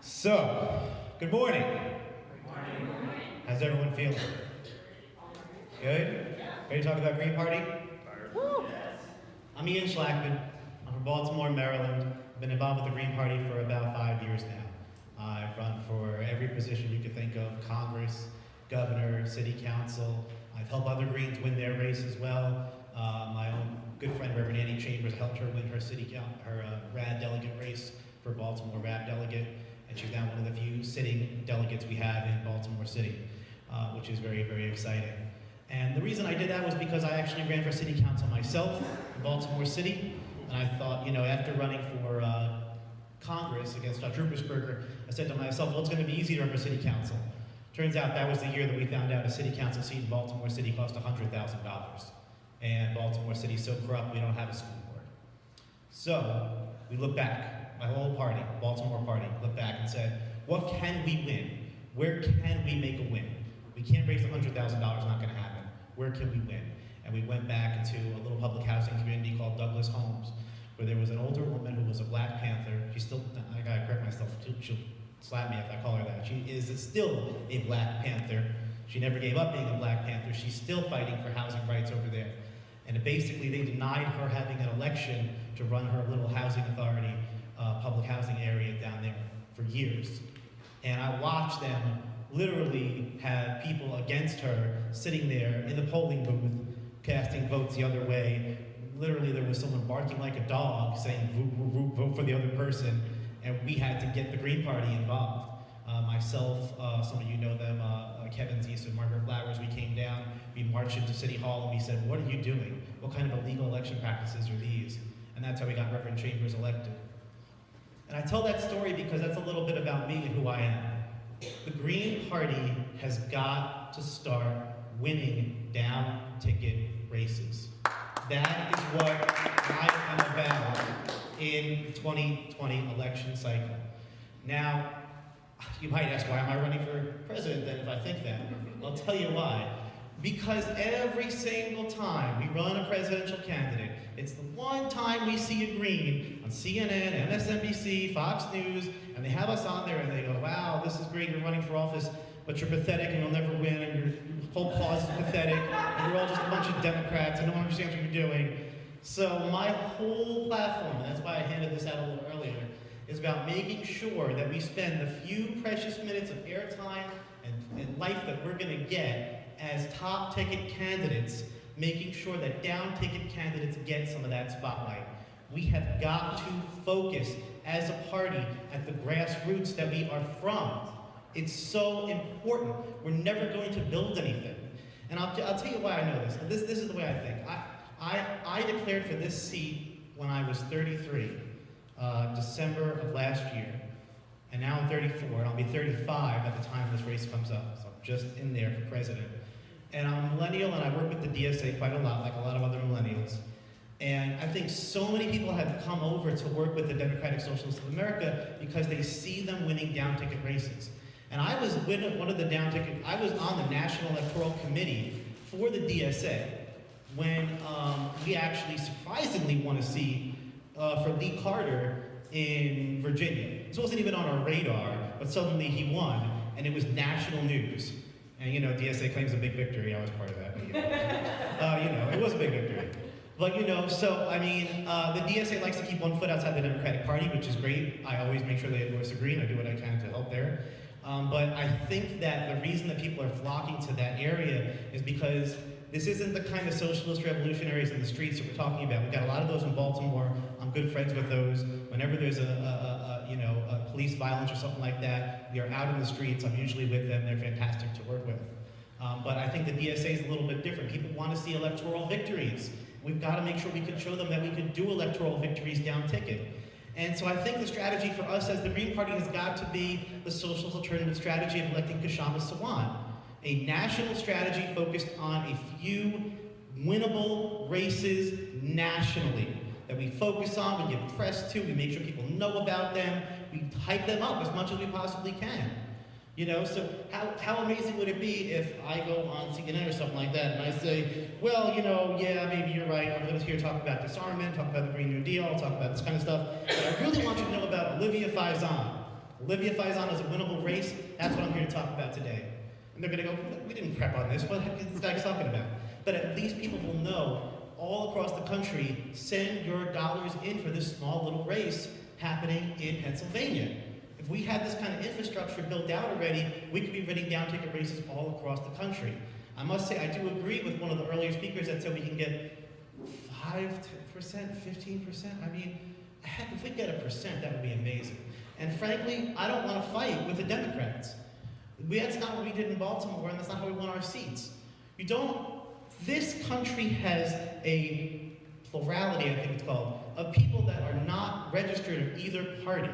So, good morning. How's everyone feeling? Good? Ready to talk about Green Party? I'm Ian Schlakman. I'm from Baltimore, Maryland. I've been involved with the Green Party for about 5 years now. I've run for every position you could think of: Congress, governor, city council. I've helped other Greens win their race as well. My own good friend, Reverend Annie Chambers, helped her win her RAD delegate race for Baltimore RAD delegate, and she's now one of the few sitting delegates we have in Baltimore City, which is very, very exciting. And the reason I did that was because I actually ran for city council myself in Baltimore City, and I thought, after running for Congress against Dr. Ruppersberger, I said to myself, well, it's going to be easy to run for city council. Turns out that was the year that we found out a city council seat in Baltimore City cost $100,000. And Baltimore City is so corrupt, we don't have a school board. So we looked back, my whole party, Baltimore party, looked back and said, what can we win? Where can we make a win? We can't raise $100,000, not going to happen. Where can we win? And we went back into a little public housing community called Douglas Homes, where there was an older woman who was a Black Panther. She's still, I gotta correct myself, she'll slap me if I call her that. She is still a Black Panther. She never gave up being a Black Panther. She's still fighting for housing rights over there. And basically they denied her having an election to run her little housing authority, public housing area down there for years. And I watched them literally have people against her sitting there in the polling booth, casting votes the other way. Literally, there was someone barking like a dog saying, vote for the other person, and we had to get the Green Party involved. Myself, some of you know them, Kevin Zeese and Margaret Flowers, we came down, we marched into City Hall, and we said, what are you doing? What kind of illegal election practices are these? And that's how we got Reverend Chambers elected. And I tell that story because that's a little bit about me and who I am. The Green Party has got to start winning down-ticket races. That is what I am about in the 2020 election cycle. Now, you might ask, why am I running for president then if I think that? I'll tell you why. Because every single time we run a presidential candidate, it's the one time we see a Green on CNN, MSNBC, Fox News, and they have us on there and they go, wow, this is great, you're running for office, but you're pathetic and you'll never win, and your whole cause is pathetic, and you're all just a bunch of Democrats and no one understands what you're doing. So my whole platform, and that's why I handed this out a little earlier, is about making sure that we spend the few precious minutes of airtime and life that we're going to get as top ticket candidates, making sure that down ticket candidates get some of that spotlight. We have got to focus as a party at the grassroots that we are from. It's so important. We're never going to build anything. And I'll tell you why I know this. This is the way I think. I declared for this seat when I was 33, December of last year. And now I'm 34, and I'll be 35 at the time this race comes up. So I'm just in there for president. And I'm a millennial, and I work with the DSA quite a lot, like a lot of other millennials. And I think so many people have come over to work with the Democratic Socialists of America because they see them winning down-ticket races. And I was one of the down-ticket, I was on the National Electoral Committee for the DSA when we actually surprisingly won a seat for Lee Carter in Virginia. This wasn't even on our radar, but suddenly he won, and it was national news. And DSA claims a big victory. I was part of that. But, it was a big victory. But so I mean, the DSA likes to keep one foot outside the Democratic Party, which is great. I always make sure they endorse the Green. I do what I can to help there. But I think that the reason that people are flocking to that area is because this isn't the kind of socialist revolutionaries in the streets that we're talking about. We've got a lot of those in Baltimore. I'm good friends with those. Whenever there's a police violence or something like that, we are out in the streets. I'm usually with them. They're fantastic to work with. But I think the DSA is a little bit different. People want to see electoral victories. We've got to make sure we can show them that we can do electoral victories down ticket. And so I think the strategy for us as the Green Party has got to be the socialist alternative strategy of electing Kshama Sawant. A national strategy focused on a few winnable races nationally that we focus on, we give press to, we make sure people know about them, we hype them up as much as we possibly can. So how amazing would it be if I go on CNN or something like that and I say, well, yeah, maybe you're right, I'm going to here talk about disarmament, talk about the Green New Deal, talk about this kind of stuff, but I really want you to know about Olivia Faison. Olivia Faison is a winnable race. That's what I'm here to talk about today. And they're going to go, we didn't prep on this. What is this guy talking about? But at least people will know all across the country, send your dollars in for this small little race happening in Pennsylvania. If we had this kind of infrastructure built out already, we could be running down ticket races all across the country. I must say, I do agree with one of the earlier speakers that said we can get 5%, 15%. I mean, heck, if we get 1%, that would be amazing. And frankly, I don't want to fight with the Democrats. That's not what we did in Baltimore, and that's not how we won our seats. This country has a plurality, I think it's called, of people that are not registered of either party.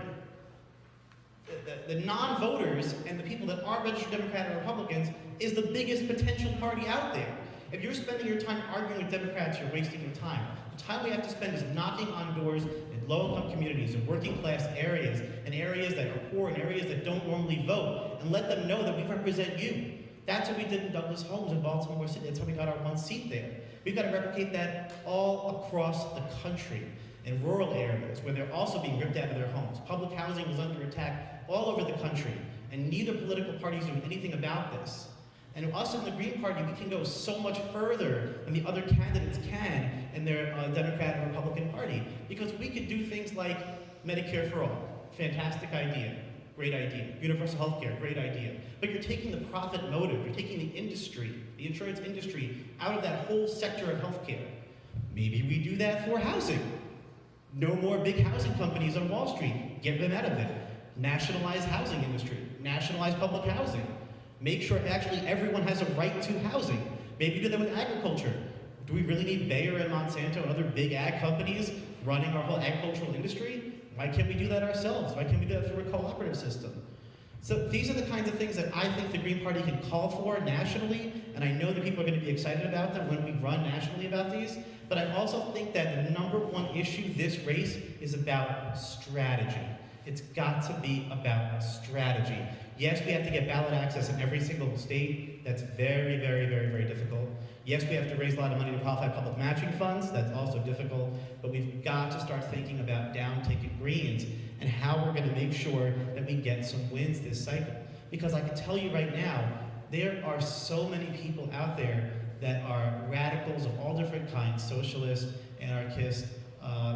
The non-voters and the people that aren't registered Democrat or Republicans is the biggest potential party out there. If you're spending your time arguing with Democrats, you're wasting your time. The time we have to spend is knocking on doors in low-income communities, in working-class areas, in areas that are poor, in areas that don't normally vote, and let them know that we represent you. That's what we did in Douglas Homes in Baltimore City. That's how we got our one seat there. We've got to replicate that all across the country, in rural areas where they're also being ripped out of their homes. Public housing is under attack all over the country, and neither political party is doing anything about this. And us in the Green Party, we can go so much further than the other candidates can in their Democrat and Republican Party, because we could do things like Medicare for all. Fantastic idea. Great idea. Universal health care, great idea. But you're taking the profit motive, you're taking the industry, the insurance industry, out of that whole sector of healthcare. Maybe we do that for housing. No more big housing companies on Wall Street. Get them out of it. Nationalize housing industry. Nationalize public housing. Make sure actually everyone has a right to housing. Maybe do that with agriculture. Do we really need Bayer and Monsanto and other big ag companies running our whole agricultural industry? Why can't we do that ourselves? Why can't we do that through a cooperative system? So these are the kinds of things that I think the Green Party can call for nationally, and I know that people are going to be excited about them when we run nationally about these, but I also think that the number one issue this race is about strategy. It's got to be about strategy. Yes, we have to get ballot access in every single state. That's very, very, very, very difficult. Yes, we have to raise a lot of money to qualify public matching funds. That's also difficult. But we've got to start thinking about down-ticket greens and how we're going to make sure that we get some wins this cycle. Because I can tell you right now, there are so many people out there that are radicals of all different kinds, socialists, anarchists,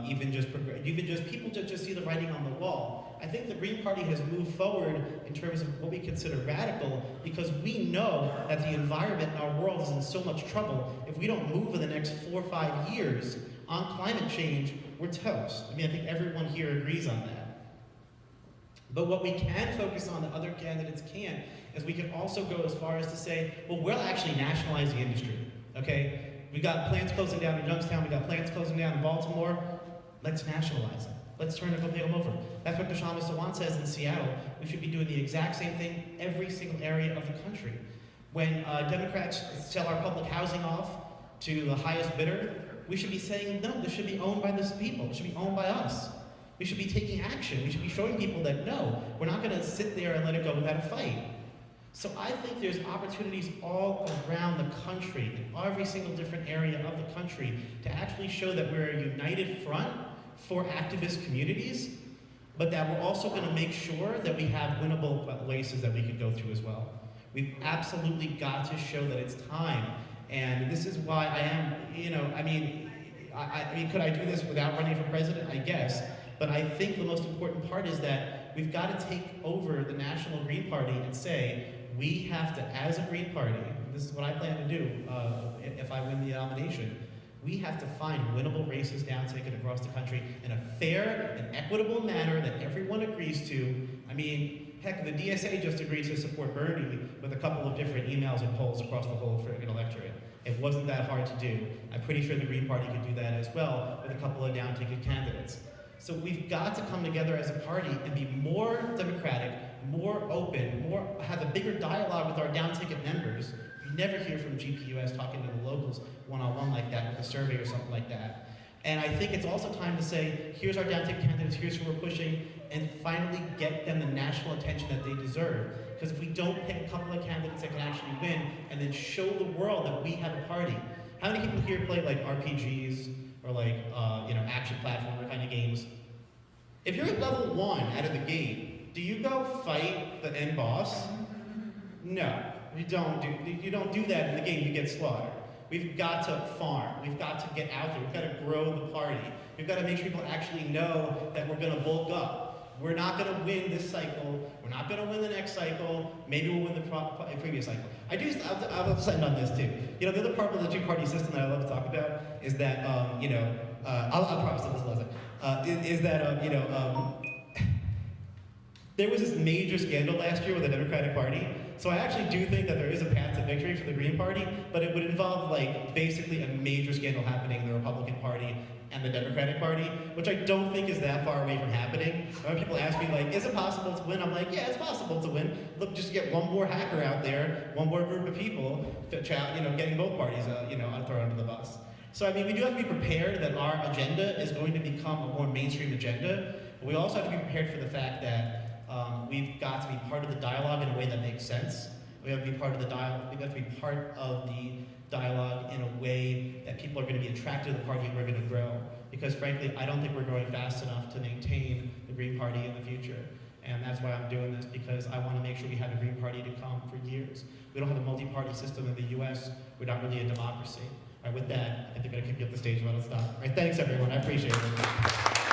even just people that just see the writing on the wall. I think the Green Party has moved forward in terms of what we consider radical because we know that the environment in our world is in so much trouble. If we don't move in the next 4 or 5 years on climate change, we're toast. I mean, I think everyone here agrees on that. But what we can focus on that other candidates can't is we can also go as far as to say, well, we'll actually nationalize the industry, okay? We got plants closing down in Youngstown, we got plants closing down in Baltimore. Let's nationalize them. Let's turn them over. That's what Kshama Sawant says in Seattle. We should be doing the exact same thing every single area of the country. When Democrats sell our public housing off to the highest bidder, we should be saying, no, this should be owned by the people. It should be owned by us. We should be taking action. We should be showing people that, no, we're not going to sit there and let it go without a fight. So I think there's opportunities all around the country, in every single different area of the country, to actually show that we're a united front for activist communities, but that we're also going to make sure that we have winnable races that we can go through as well. We've absolutely got to show that it's time, and this is why I am, I mean, could I do this without running for president? I guess, but I think the most important part is that we've got to take over the National Green Party and say, we have to, as a Green Party, and this is what I plan to do if I win the nomination, we have to find winnable races down-ticket across the country in a fair and equitable manner that everyone agrees to. I mean, heck, the DSA just agreed to support Bernie with a couple of different emails and polls across the whole electorate. It wasn't that hard to do. I'm pretty sure the Green Party could do that as well with a couple of down-ticket candidates. So we've got to come together as a party and be more democratic, more open, have a bigger dialogue with our down-ticket members. You never hear from GPUS talking to the locals one-on-one like that with a survey or something like that. And I think it's also time to say, here's our down-ticket candidates, here's who we're pushing, and finally get them the national attention that they deserve. Because if we don't pick a couple of candidates that can actually win, and then show the world that we have a party. How many people here play like RPGs or like action platformer kind of games? If you're at level 1 out of the gate, do you go fight the end boss? No, you don't do that in the game, you get slaughtered. We've got to farm, we've got to get out there, we've got to grow the party. We've got to make sure people actually know that we're gonna bulk up. We're not gonna win this cycle, we're not gonna win the next cycle, maybe we'll win the previous cycle. I'll just end on this too. You know, the other part of the two-party system that I love to talk about is that, I'll promise that this lesson, is that, there was this major scandal last year with the Democratic Party. So I actually do think that there is a path to victory for the Green Party, but it would involve like basically a major scandal happening in the Republican Party and the Democratic Party, which I don't think is that far away from happening. When people ask me like, is it possible to win? I'm like, yeah, it's possible to win. Look, just get one more hacker out there, one more group of people, getting both parties, thrown under the bus. So I mean, we do have to be prepared that our agenda is going to become a more mainstream agenda, but we also have to be prepared for the fact that we've got to be part of the dialogue in a way that makes sense. We have to be part of the dialogue. We have to be part of the dialogue in a way that people are going to be attracted to the party and we're going to grow. Because frankly, I don't think we're growing fast enough to maintain the Green Party in the future. And that's why I'm doing this, because I want to make sure we have a Green Party to come for years. We don't have a multi-party system in the US. We're not really a democracy. All right, with that, I think I'm going to kick you up the stage and let us stop. All right, thanks everyone, I appreciate it.